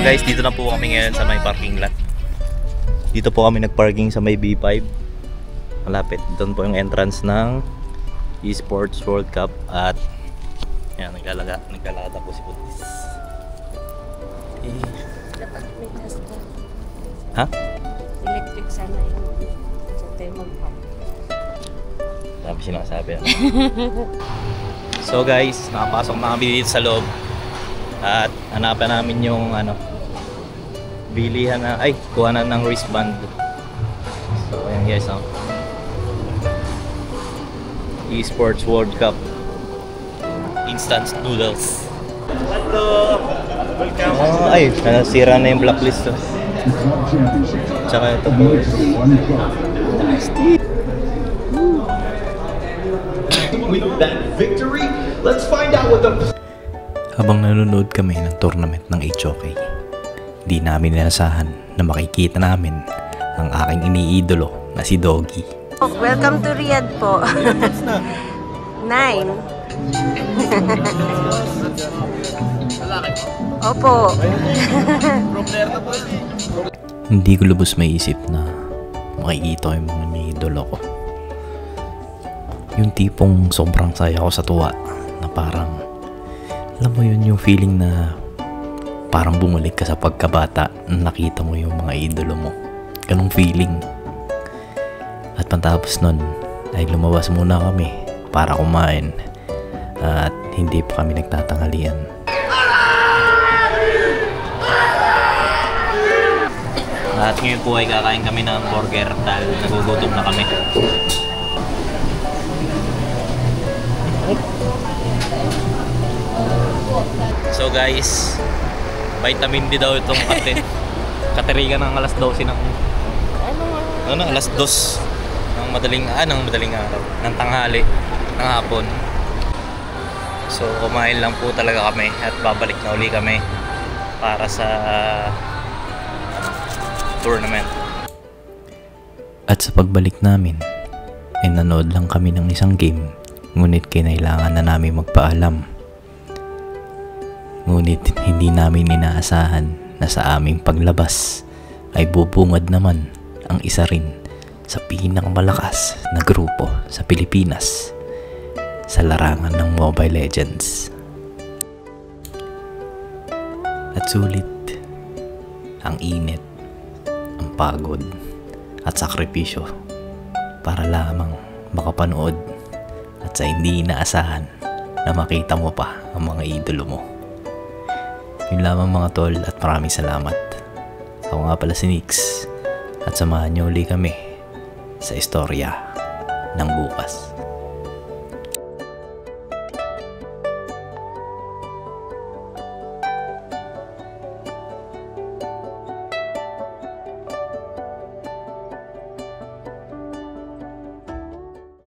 guys, dito na po kami ngayon sa may parking lot. Dito po kami nagparking sa may B5. Malapit. Doon po yung entrance ng Esports World Cup. At yan, naglalakad po si Putis. Dapat may gas ka. Ha? Electric sana yun. Sa tayo mag-pump. Dami sinasabi. So guys, nakapasok na kami dito sa loob. At hanapan namin yung bilihan na, kuhanan ng wristband. So ayan guys, Esports World Cup Instant Noodles. Hello! Welcome! Nasira na yung blacklist. Tsaka ito. With that victory, let's find out what the... Habang nanonood kami ng tournament ng HOK, di namin inasahan na makikita namin ang aking iniidolo na si Doggy. Welcome to Riyadh po. 9. Opo. Hindi ko lubos maisip na makikita ko yung mga iniidolo ko. Yung tipong sobrang saya ko sa tuwa na parang, alam mo yun, yung feeling na parang bumalik ka sa pagkabata na nakita mo yung mga idolo mo. Ganong feeling. At pantapos nun ay lumabas muna kami para kumain at hindi pa kami nagtatanghalian. At ngayon po ay kakain kami ng burger dahil nagugutom na kami. So guys, vitamin D daw itong kateringan ng alas 12 ng alas 2 ng madaling araw, ng tanghali, ng hapon. So kumain lang po talaga kami at babalik na uli kami para sa tournament. At sa pagbalik namin ay nanood lang kami ng isang game, ngunit kinailangan na namin magpaalam. Ngunit hindi namin inaasahan na sa aming paglabas ay bubungad naman ang isa rin sa pinakamalakas na grupo sa Pilipinas sa larangan ng Mobile Legends. At sulit ang init, ang pagod at sakripisyo para lamang makapanood at sa hindi inaasahan na makita mo pa ang mga idolo mo. Yun lamang mga tol at maraming salamat. Ako nga pala si Nix at samahan niyo uli kami sa istorya ng bukas.